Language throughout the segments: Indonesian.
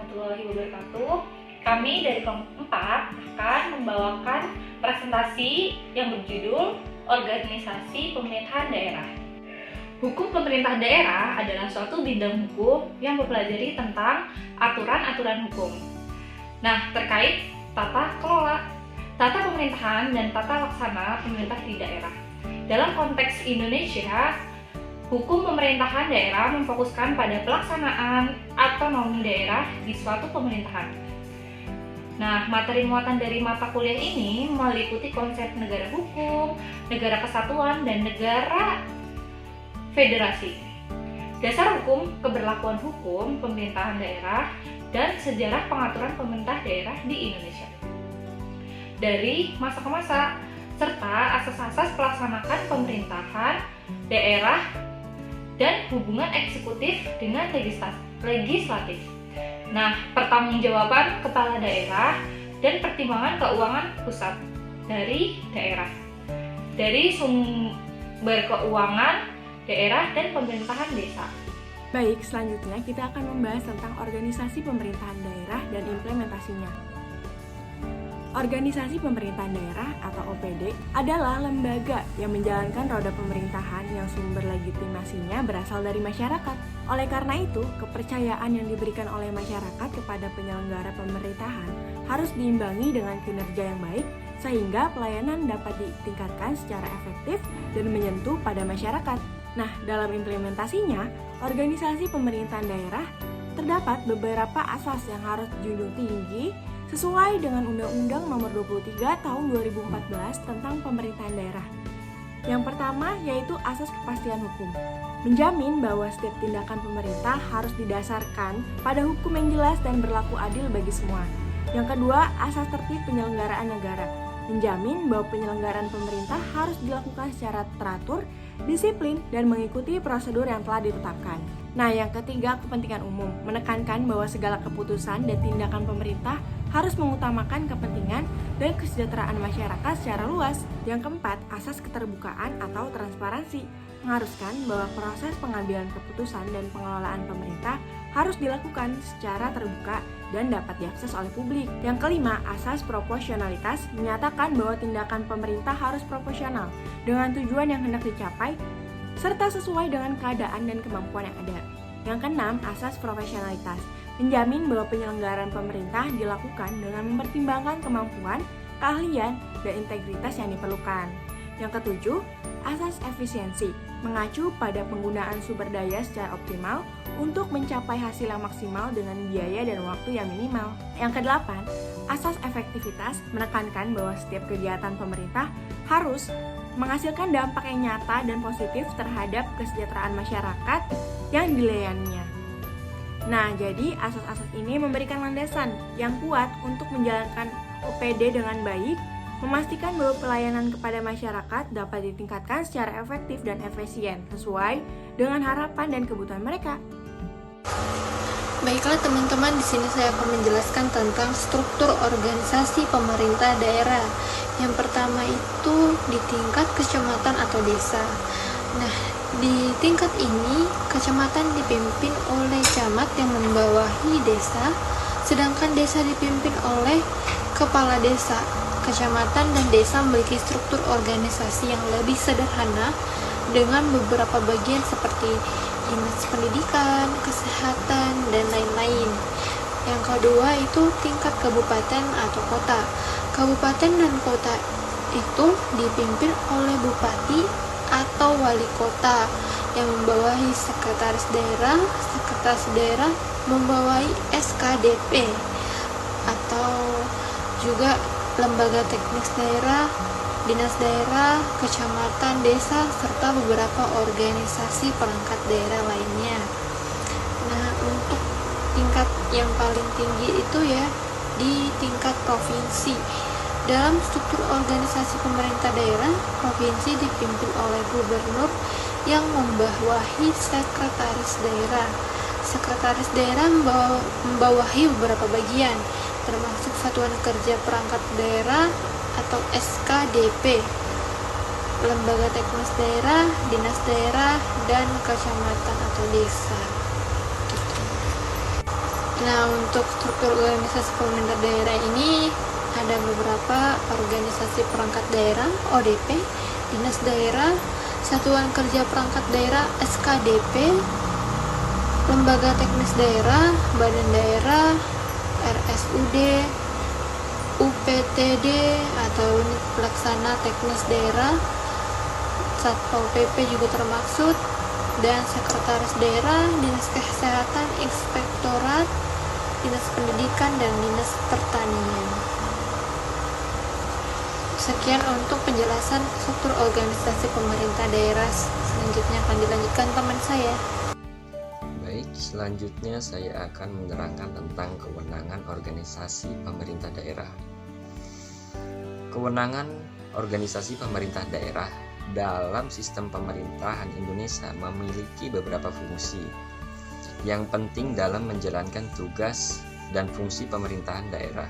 warahmatullahi wabarakatuh. Kami dari kelompok 4 akan membawakan presentasi yang berjudul Organisasi Pemerintahan Daerah. Hukum pemerintah daerah adalah suatu bidang hukum yang mempelajari tentang aturan-aturan hukum. Nah, terkait tata kelola, tata pemerintahan, dan tata laksana pemerintah di daerah. Dalam konteks Indonesia, hukum pemerintahan daerah memfokuskan pada pelaksanaan otonomi daerah di suatu pemerintahan. Nah, materi muatan dari mata kuliah ini meliputi konsep negara hukum, negara kesatuan, dan negara federasi. Dasar hukum, keberlakuan hukum pemerintahan daerah, dan sejarah pengaturan pemerintah daerah di Indonesia dari masa ke masa, serta asas-asas pelaksanakan pemerintahan daerah dan hubungan eksekutif dengan legislatif. Nah, pertanggungjawaban kepala daerah dan pertimbangan keuangan pusat dari daerah, dari sumber keuangan daerah dan pemerintahan desa. Baik, selanjutnya kita akan membahas tentang organisasi pemerintahan daerah dan implementasinya. Organisasi Pemerintahan Daerah atau OPD adalah lembaga yang menjalankan roda pemerintahan yang sumber legitimasinya berasal dari masyarakat. Oleh karena itu, kepercayaan yang diberikan oleh masyarakat kepada penyelenggara pemerintahan harus diimbangi dengan kinerja yang baik sehingga pelayanan dapat ditingkatkan secara efektif dan menyentuh pada masyarakat. Nah, dalam implementasinya, organisasi pemerintahan daerah terdapat beberapa asas yang harus dijunjung tinggi sesuai dengan Undang-Undang Nomor 23 Tahun 2014 tentang Pemerintahan Daerah. Yang pertama yaitu asas kepastian hukum, menjamin bahwa setiap tindakan pemerintah harus didasarkan pada hukum yang jelas dan berlaku adil bagi semua. Yang kedua, asas tertib penyelenggaraan negara, menjamin bahwa penyelenggaraan pemerintah harus dilakukan secara teratur, disiplin, dan mengikuti prosedur yang telah ditetapkan. Nah, yang ketiga, kepentingan umum, menekankan bahwa segala keputusan dan tindakan pemerintah harus mengutamakan kepentingan dan kesejahteraan masyarakat secara luas. Yang keempat, asas keterbukaan atau transparansi, mengharuskan bahwa proses pengambilan keputusan dan pengelolaan pemerintah harus dilakukan secara terbuka dan dapat diakses oleh publik. Yang kelima, asas proporsionalitas, menyatakan bahwa tindakan pemerintah harus proporsional dengan tujuan yang hendak dicapai serta sesuai dengan keadaan dan kemampuan yang ada. Yang keenam, asas profesionalitas, menjamin bahwa penyelenggaraan pemerintah dilakukan dengan mempertimbangkan kemampuan, keahlian, dan integritas yang diperlukan. Yang ketujuh, asas efisiensi, mengacu pada penggunaan sumber daya secara optimal untuk mencapai hasil yang maksimal dengan biaya dan waktu yang minimal. Yang kedelapan, asas efektivitas, menekankan bahwa setiap kegiatan pemerintah harus menghasilkan dampak yang nyata dan positif terhadap kesejahteraan masyarakat yang dilayaninya. Nah, jadi asas-asas ini memberikan landasan yang kuat untuk menjalankan OPD dengan baik, memastikan bahwa pelayanan kepada masyarakat dapat ditingkatkan secara efektif dan efisien sesuai dengan harapan dan kebutuhan mereka. Baiklah teman-teman, di sini saya akan menjelaskan tentang struktur organisasi pemerintah daerah. Yang pertama itu di tingkat kecamatan atau desa. Nah, di tingkat ini, kecamatan dipimpin oleh camat yang membawahi desa, sedangkan desa dipimpin oleh kepala desa. Kecamatan dan desa memiliki struktur organisasi yang lebih sederhana dengan beberapa bagian seperti dinas pendidikan, kesehatan, dan lain-lain. Yang kedua itu tingkat kabupaten atau kota. Kabupaten dan kota itu dipimpin oleh bupati atau wali kota yang membawahi sekretaris daerah. Sekretaris daerah membawahi SKDP atau juga lembaga teknis daerah, dinas daerah, kecamatan, desa, serta beberapa organisasi perangkat daerah lainnya. Nah, untuk tingkat yang paling tinggi itu ya di tingkat provinsi. Dalam struktur organisasi pemerintah daerah, provinsi dipimpin oleh gubernur yang membawahi sekretaris daerah. Sekretaris daerah membawahi beberapa bagian, termasuk Satuan Kerja Perangkat Daerah atau SKDP, lembaga teknis daerah, dinas daerah, dan kecamatan atau desa. Nah, untuk struktur organisasi pemerintah daerah ini ada beberapa organisasi perangkat daerah ODP, dinas daerah, satuan kerja perangkat daerah SKDP, lembaga teknis daerah, badan daerah, RSUD, UPTD atau unit pelaksana teknis daerah, Satpol PP juga termaksud, dan sekretaris daerah, dinas kesehatan, inspektorat, dinas pendidikan, dan dinas pertanian. Sekian untuk penjelasan struktur organisasi pemerintah daerah. Selanjutnya akan dilanjutkan teman saya. Baik, selanjutnya saya akan menerangkan tentang kewenangan organisasi pemerintah daerah. Kewenangan organisasi pemerintah daerah dalam sistem pemerintahan Indonesia memiliki beberapa fungsi yang penting dalam menjalankan tugas dan fungsi pemerintahan daerah.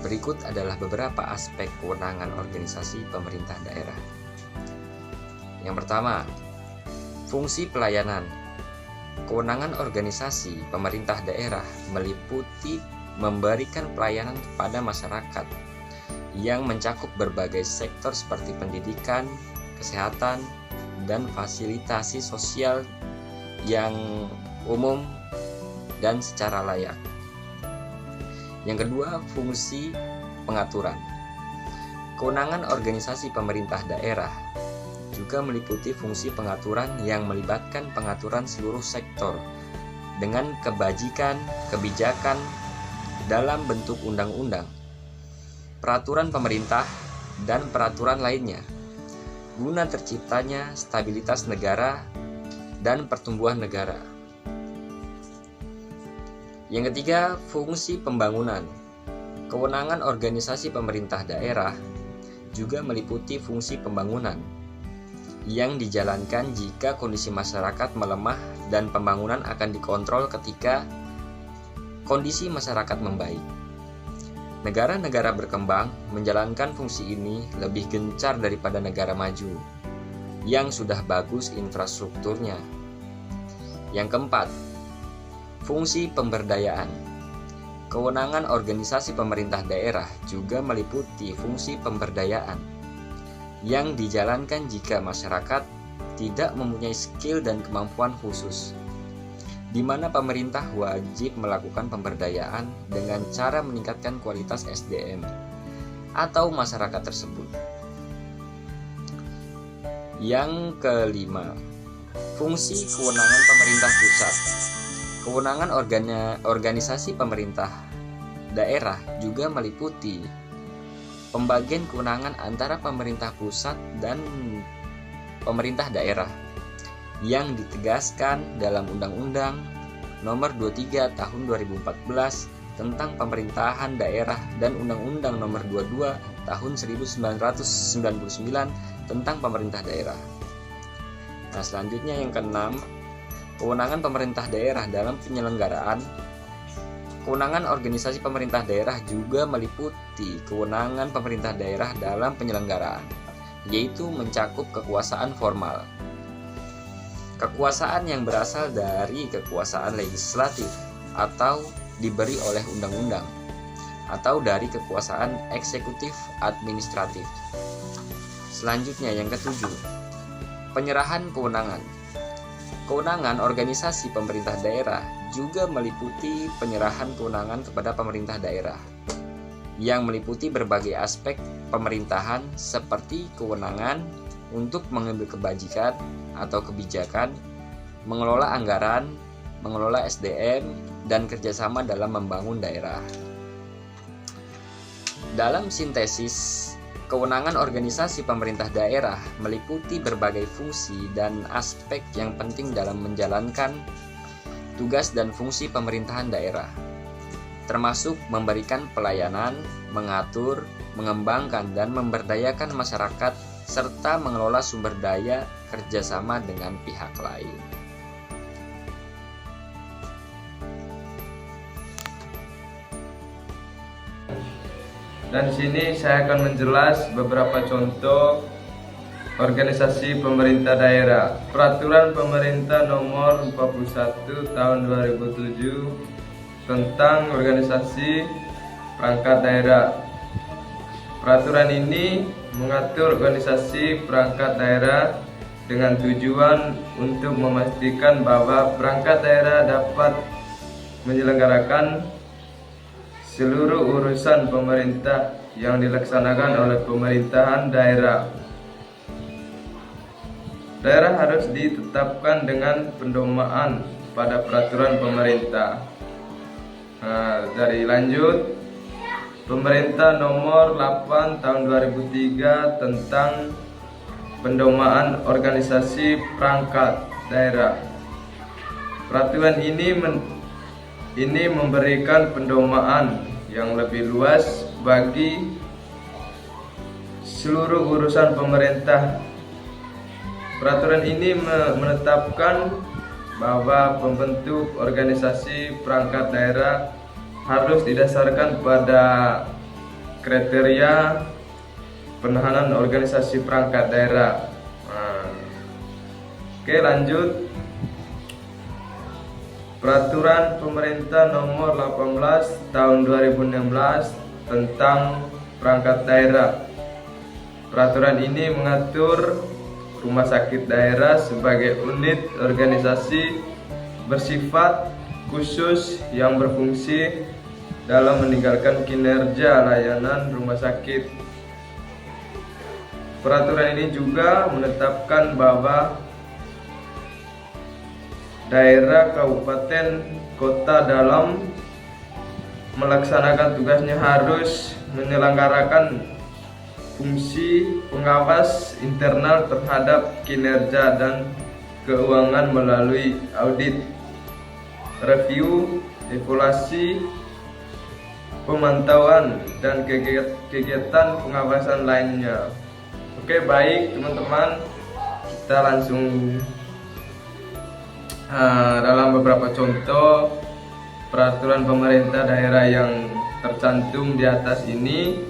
Berikut adalah beberapa aspek kewenangan organisasi pemerintah daerah. Yang pertama, fungsi pelayanan. Kewenangan organisasi pemerintah daerah meliputi memberikan pelayanan kepada masyarakat yang mencakup berbagai sektor seperti pendidikan, kesehatan, dan fasilitasi sosial yang umum dan secara layak. Yang kedua, fungsi pengaturan. Kewenangan organisasi pemerintah daerah juga meliputi fungsi pengaturan yang melibatkan pengaturan seluruh sektor dengan kebijakan dalam bentuk undang-undang, peraturan pemerintah, dan peraturan lainnya, guna terciptanya stabilitas negara dan pertumbuhan negara. Yang ketiga, fungsi pembangunan. Kewenangan organisasi pemerintah daerah juga meliputi fungsi pembangunan yang dijalankan jika kondisi masyarakat melemah dan pembangunan akan dikontrol ketika kondisi masyarakat membaik. Negara-negara berkembang menjalankan fungsi ini lebih gencar daripada negara maju yang sudah bagus infrastrukturnya. Yang keempat, fungsi pemberdayaan. Kewenangan organisasi pemerintah daerah juga meliputi fungsi pemberdayaan yang dijalankan jika masyarakat tidak mempunyai skill dan kemampuan khusus, di mana pemerintah wajib melakukan pemberdayaan dengan cara meningkatkan kualitas SDM atau masyarakat tersebut. Yang kelima, fungsi kewenangan pemerintah pusat. Kewenangan organisasi pemerintah daerah juga meliputi pembagian kewenangan antara pemerintah pusat dan pemerintah daerah yang ditegaskan dalam Undang-Undang Nomor 23 Tahun 2014 tentang Pemerintahan Daerah dan Undang-Undang Nomor 22 Tahun 1999 tentang Pemerintah Daerah. Nah, selanjutnya yang keenam, kewenangan pemerintah daerah dalam penyelenggaraan. Kewenangan organisasi pemerintah daerah juga meliputi kewenangan pemerintah daerah dalam penyelenggaraan, yaitu mencakup kekuasaan formal, kekuasaan yang berasal dari kekuasaan legislatif atau diberi oleh undang-undang, atau dari kekuasaan eksekutif administratif. Selanjutnya yang ketujuh, penyerahan kewenangan. Kewenangan organisasi pemerintah daerah juga meliputi penyerahan kewenangan kepada pemerintah daerah yang meliputi berbagai aspek pemerintahan seperti kewenangan untuk mengambil kebijakan, mengelola anggaran, mengelola SDM, dan kerjasama dalam membangun daerah. Dalam sintesis, kewenangan organisasi pemerintah daerah meliputi berbagai fungsi dan aspek yang penting dalam menjalankan tugas dan fungsi pemerintahan daerah, termasuk memberikan pelayanan, mengatur, mengembangkan, dan memberdayakan masyarakat, serta mengelola sumber daya kerjasama dengan pihak lain. Dan sini saya akan menjelas beberapa contoh organisasi pemerintah daerah. Peraturan Pemerintah Nomor 41 Tahun 2007 tentang organisasi perangkat daerah. Peraturan ini mengatur organisasi perangkat daerah dengan tujuan untuk memastikan bahwa perangkat daerah dapat menyelenggarakan seluruh urusan pemerintah yang dilaksanakan oleh pemerintahan daerah. Daerah harus ditetapkan dengan pendomaan pada peraturan pemerintah. Dari lanjut, Pemerintah Nomor 8 Tahun 2003 tentang pendomaan organisasi perangkat daerah. Peraturan ini memberikan pendomaan yang lebih luas bagi seluruh urusan pemerintah. Peraturan ini menetapkan bahwa pembentuk organisasi perangkat daerah harus didasarkan pada kriteria penahanan organisasi perangkat daerah. Oke, lanjut. Peraturan Pemerintah Nomor 18 Tahun 2016 tentang perangkat daerah. Peraturan ini mengatur rumah sakit daerah sebagai unit organisasi bersifat khusus yang berfungsi dalam meningkatkan kinerja layanan rumah sakit. Peraturan ini juga menetapkan bahwa daerah, kabupaten, kota dalam melaksanakan tugasnya harus menyelenggarakan fungsi pengawas internal terhadap kinerja dan keuangan melalui audit, review, evaluasi, pemantauan, dan kegiatan pengawasan lainnya. Oke, baik teman-teman, kita langsung dalam beberapa contoh peraturan pemerintah daerah yang tercantum di atas ini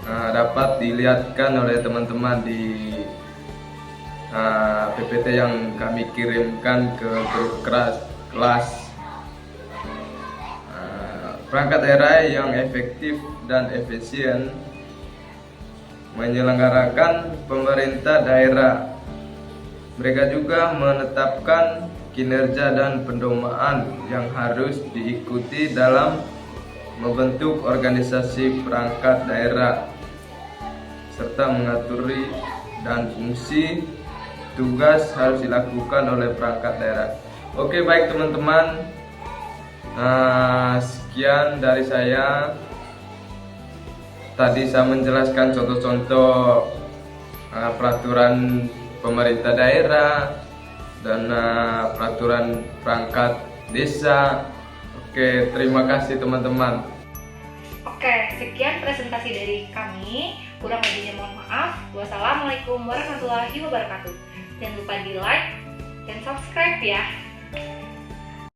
dapat dilihatkan oleh teman-teman di PPT yang kami kirimkan ke grup kelas. Perangkat daerah yang efektif dan efisien menyelenggarakan pemerintah daerah. Mereka juga menetapkan kinerja dan pendomaan yang harus diikuti dalam membentuk organisasi perangkat daerah, serta mengatur dan fungsi tugas harus dilakukan oleh perangkat daerah. Oke, baik teman-teman, sekian dari saya. Tadi saya menjelaskan contoh-contoh peraturan pemerintah daerah dan peraturan perangkat desa. Oke, terima kasih teman-teman. Oke, sekian presentasi dari kami. Kurang lebihnya mohon maaf. Wassalamualaikum warahmatullahi wabarakatuh. Jangan lupa di like dan subscribe ya.